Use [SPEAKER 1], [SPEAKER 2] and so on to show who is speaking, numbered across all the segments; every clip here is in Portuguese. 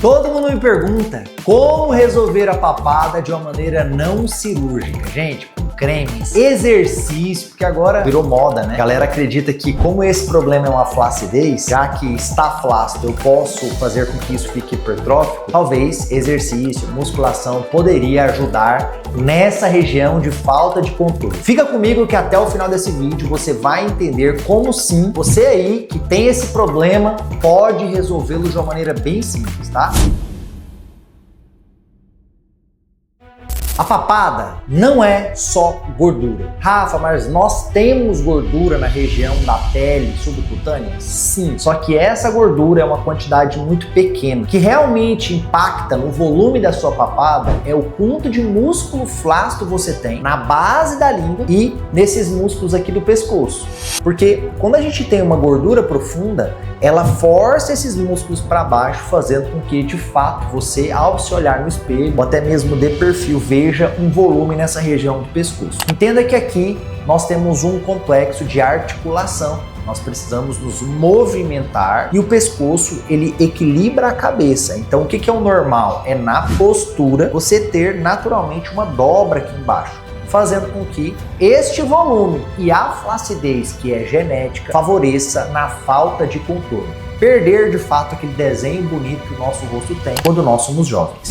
[SPEAKER 1] Todo mundo me pergunta como resolver a papada de uma maneira não cirúrgica. Gente, com cremes, exercício, porque agora virou moda, né? A galera acredita que como esse problema é uma flacidez, já que está flácido, eu posso fazer com que isso fique hipertrófico, talvez exercício, musculação poderia ajudar nessa região de falta de controle. Fica comigo que até o final desse vídeo você vai entender como sim, você aí que tem esse problema pode resolvê-lo de uma maneira bem simples, tá? A papada não é só gordura. Rafa, mas nós temos gordura na região da pele subcutânea? Sim, só que essa gordura é uma quantidade muito pequena. O que realmente impacta no volume da sua papada é o quanto de músculo flácido você tem na base da língua e nesses músculos aqui do pescoço. Porque quando a gente tem uma gordura profunda, ela força esses músculos para baixo, fazendo com que, de fato, você, ao se olhar no espelho, ou até mesmo de perfil, veja um volume nessa região do pescoço. Entenda que aqui nós temos um complexo de articulação. Nós precisamos nos movimentar e o pescoço, ele equilibra a cabeça. Então, o que é o normal? É na postura você ter naturalmente uma dobra aqui embaixo, fazendo com que este volume e a flacidez, que é genética, favoreça na falta de controle. Perder, de fato, aquele desenho bonito que o nosso rosto tem quando nós somos jovens.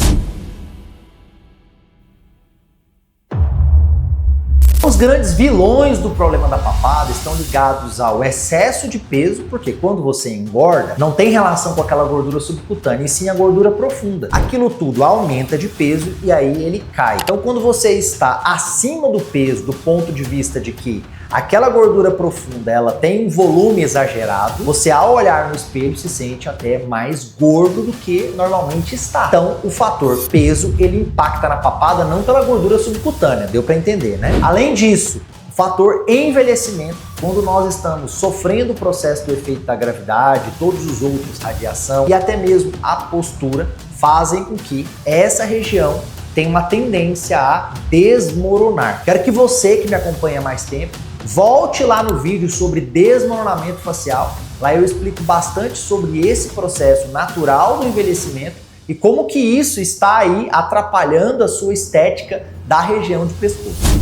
[SPEAKER 1] Os grandes vilões do problema da papada estão ligados ao excesso de peso, porque quando você engorda, não tem relação com aquela gordura subcutânea, e sim a gordura profunda. Aquilo tudo aumenta de peso e aí ele cai. Então, quando você está acima do peso, do ponto de vista de que aquela gordura profunda, ela tem um volume exagerado, você ao olhar no espelho se sente até mais gordo do que normalmente está. Então, o fator peso, ele impacta na papada não pela gordura subcutânea, deu para entender, né? Além disso, o fator envelhecimento, quando nós estamos sofrendo o processo do efeito da gravidade, todos os outros, radiação e até mesmo a postura, fazem com que essa região tenha uma tendência a desmoronar. Quero que você que me acompanha há mais tempo, volte lá no vídeo sobre desmoronamento facial. Lá eu explico bastante sobre esse processo natural do envelhecimento e como que isso está aí atrapalhando a sua estética da região de pescoço.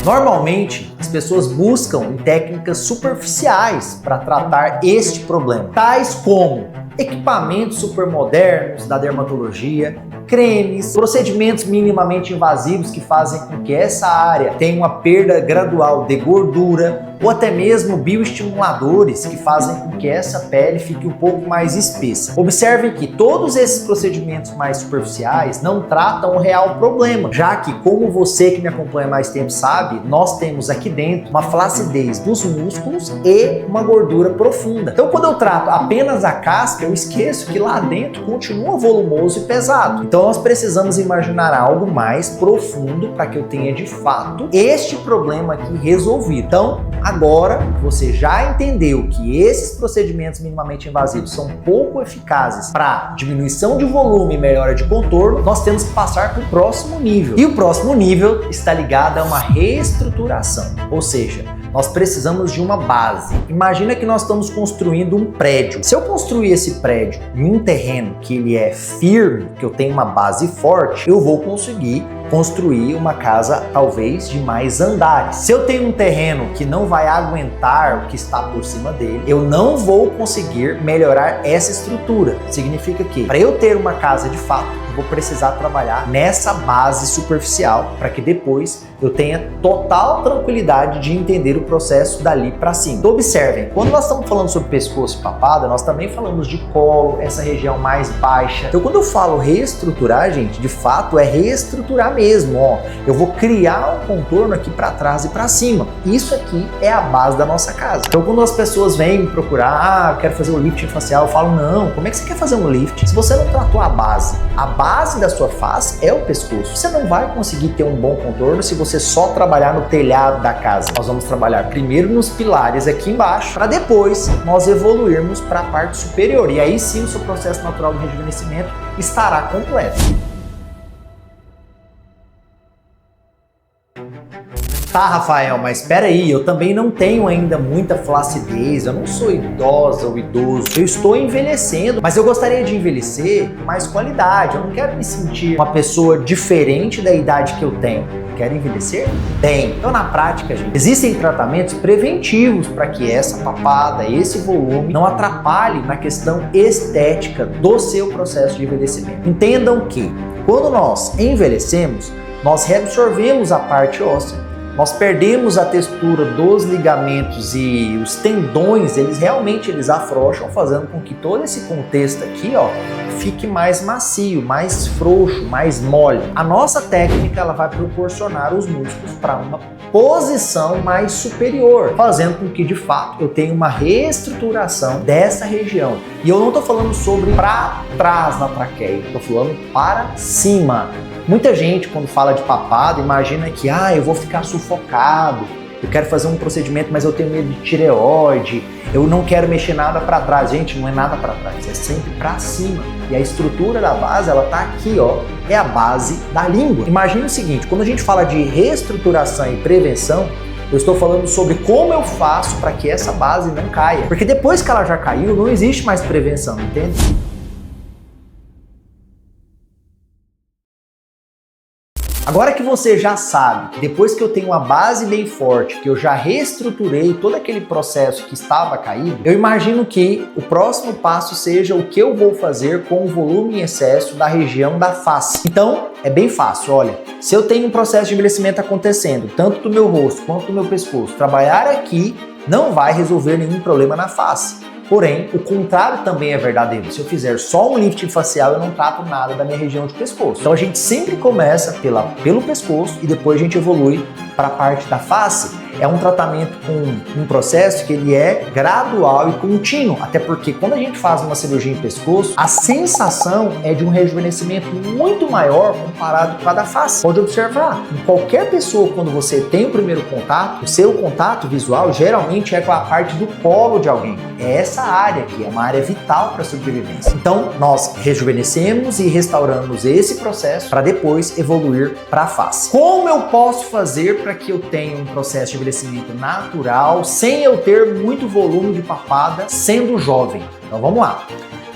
[SPEAKER 1] Normalmente, as pessoas buscam técnicas superficiais para tratar este problema, tais como equipamentos supermodernos da dermatologia, cremes, procedimentos minimamente invasivos que fazem com que essa área tenha uma perda gradual de gordura, ou até mesmo bioestimuladores que fazem com que essa pele fique um pouco mais espessa. Observem que todos esses procedimentos mais superficiais não tratam o real problema, já que, como você que me acompanha há mais tempo sabe, nós temos aqui dentro uma flacidez dos músculos e uma gordura profunda. Então, quando eu trato apenas a casca, eu esqueço que lá dentro continua volumoso e pesado. Então, nós precisamos imaginar algo mais profundo para que eu tenha, de fato, este problema aqui resolvido. Então, agora que você já entendeu que esses procedimentos minimamente invasivos são pouco eficazes para diminuição de volume e melhora de contorno, nós temos que passar para o próximo nível. E o próximo nível está ligado a uma reestruturação, ou seja, nós precisamos de uma base. Imagina que nós estamos construindo um prédio. Se eu construir esse prédio em um terreno que ele é firme, que eu tenho uma base forte, eu vou conseguir construir uma casa talvez de mais andares. Se eu tenho um terreno que não vai aguentar o que está por cima dele, eu não vou conseguir melhorar essa estrutura. Significa que para eu ter uma casa de fato, eu vou precisar trabalhar nessa base superficial para que depois eu tenha total tranquilidade de entender o processo dali para cima. Então observem, quando nós estamos falando sobre pescoço e papada, nós também falamos de colo, essa região mais baixa. Então quando eu falo reestruturar, gente, de fato é reestruturar mesmo, ó. Eu vou criar um contorno aqui para trás e para cima. Isso aqui é a base da nossa casa. Então quando as pessoas vêm me procurar, eu quero fazer um lifting facial, eu falo, não, como é que você quer fazer um lifting se você não tratou a base? A base da sua face é o pescoço. Você não vai conseguir ter um bom contorno se você só trabalhar no telhado da casa. Nós vamos trabalhar primeiro nos pilares aqui embaixo, para depois nós evoluirmos para a parte superior. E aí sim o seu processo natural de rejuvenescimento estará completo. Tá, Rafael, mas espera aí, eu também não tenho ainda muita flacidez, eu não sou idosa ou idoso, eu estou envelhecendo, mas eu gostaria de envelhecer com mais qualidade, eu não quero me sentir uma pessoa diferente da idade que eu tenho. Quero envelhecer bem. Então, na prática, gente, existem tratamentos preventivos para que essa papada, esse volume, não atrapalhe na questão estética do seu processo de envelhecimento. Entendam que, quando nós envelhecemos, nós reabsorvemos a parte óssea, nós perdemos a textura dos ligamentos e os tendões, eles realmente afrouxam, fazendo com que todo esse contexto aqui, ó, fique mais macio, mais frouxo, mais mole. A nossa técnica, ela vai proporcionar os músculos para uma posição mais superior, fazendo com que, de fato, eu tenha uma reestruturação dessa região. E eu não estou falando sobre para trás na traqueia, estou falando para cima. Muita gente, quando fala de papada, imagina que eu vou ficar sufocado, eu quero fazer um procedimento, mas eu tenho medo de tireoide, eu não quero mexer nada para trás. Gente, não é nada para trás, é sempre para cima. E a estrutura da base, ela tá aqui, ó, é a base da língua. Imagina o seguinte, quando a gente fala de reestruturação e prevenção, eu estou falando sobre como eu faço para que essa base não caia. Porque depois que ela já caiu, não existe mais prevenção, entende? Agora que você já sabe que depois que eu tenho uma base bem forte, que eu já reestruturei todo aquele processo que estava caído, eu imagino que o próximo passo seja o que eu vou fazer com o volume em excesso da região da face. Então, é bem fácil, olha, se eu tenho um processo de envelhecimento acontecendo, tanto do meu rosto quanto do meu pescoço, trabalhar aqui não vai resolver nenhum problema na face. Porém, o contrário também é verdadeiro. Se eu fizer só um lifting facial, eu não trato nada da minha região de pescoço. Então a gente sempre começa pelo pescoço e depois a gente evolui para a parte da face. É um tratamento com um processo que ele é gradual e contínuo, até porque quando a gente faz uma cirurgia em pescoço, a sensação é de um rejuvenescimento muito maior comparado com a da face. Pode observar, em qualquer pessoa, quando você tem o primeiro contato, o seu contato visual geralmente é com a parte do colo de alguém. É essa área aqui, é uma área vital para a sobrevivência. Então, nós rejuvenescemos e restauramos esse processo para depois evoluir para a face. Como eu posso fazer para que eu tenha um processo de envelhecimento natural, sem eu ter muito volume de papada, sendo jovem? Então vamos lá.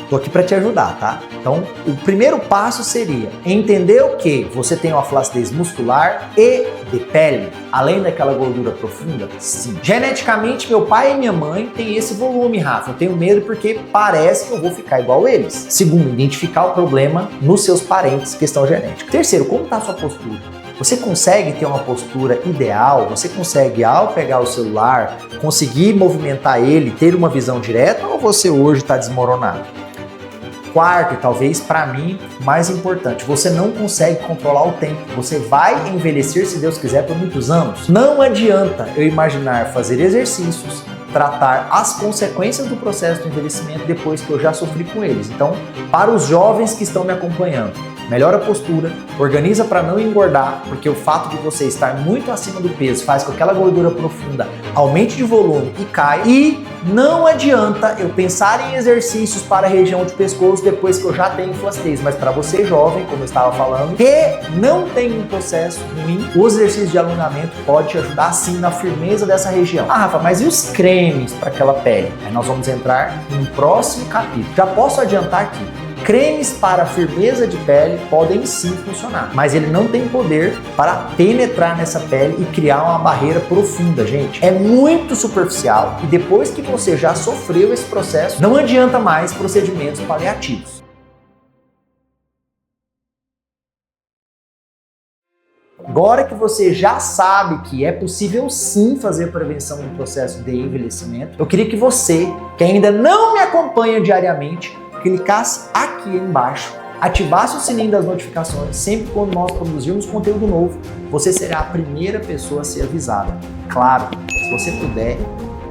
[SPEAKER 1] Tô aqui para te ajudar, tá? Então, o primeiro passo seria entender o que você tem uma flacidez muscular e de pele, além daquela gordura profunda? Sim. Geneticamente, meu pai e minha mãe têm esse volume, Rafa. Eu tenho medo porque parece que eu vou ficar igual eles. Segundo, identificar o problema nos seus parentes, questão genética. Terceiro, como está a sua postura? Você consegue ter uma postura ideal? Você consegue, ao pegar o celular, conseguir movimentar ele, ter uma visão direta, ou você hoje está desmoronado? Quarto, e talvez para mim mais importante, você não consegue controlar o tempo. Você vai envelhecer, se Deus quiser, por muitos anos. Não adianta eu imaginar fazer exercícios, tratar as consequências do processo de envelhecimento depois que eu já sofri com eles. Então, para os jovens que estão me acompanhando, melhora a postura, organiza para não engordar, porque o fato de você estar muito acima do peso faz com que aquela gordura profunda aumente de volume e caia. E não adianta eu pensar em exercícios para a região de pescoço depois que eu já tenho flacidez, mas para você jovem, como eu estava falando, que não tem um processo ruim, o exercício de alongamento pode te ajudar sim na firmeza dessa região. Ah, Rafa, mas e os cremes para aquela pele? Aí nós vamos entrar no próximo capítulo. Já posso adiantar aqui. Cremes para firmeza de pele podem sim funcionar, mas ele não tem poder para penetrar nessa pele e criar uma barreira profunda, gente. É muito superficial e depois que você já sofreu esse processo, não adianta mais procedimentos paliativos. Agora que você já sabe que é possível sim fazer prevenção do processo de envelhecimento, eu queria que você, que ainda não me acompanha diariamente, clicasse aqui embaixo, ativasse o sininho das notificações. Sempre quando nós produzirmos conteúdo novo, você será a primeira pessoa a ser avisada. Claro, se você puder,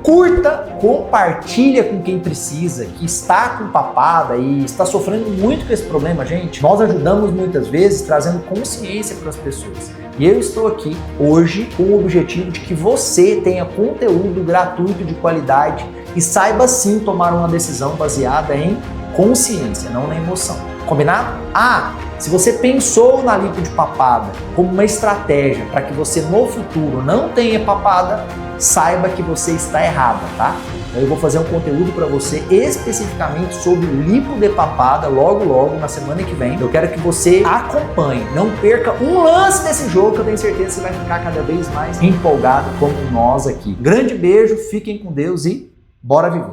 [SPEAKER 1] curta, compartilha com quem precisa, que está com papada e está sofrendo muito com esse problema, gente. Nós ajudamos muitas vezes trazendo consciência para as pessoas. E eu estou aqui hoje com o objetivo de que você tenha conteúdo gratuito de qualidade e saiba sim tomar uma decisão baseada em consciência, não na emoção. Combinado? Ah, Se você pensou na lipo de papada como uma estratégia para que você no futuro não tenha papada, saiba que você está errada, tá? Eu vou fazer um conteúdo para você especificamente sobre lipo de papada logo na semana que vem. Eu quero que você acompanhe, não perca um lance desse jogo que eu tenho certeza que você vai ficar cada vez mais empolgado como nós aqui. Grande beijo, fiquem com Deus e bora viver!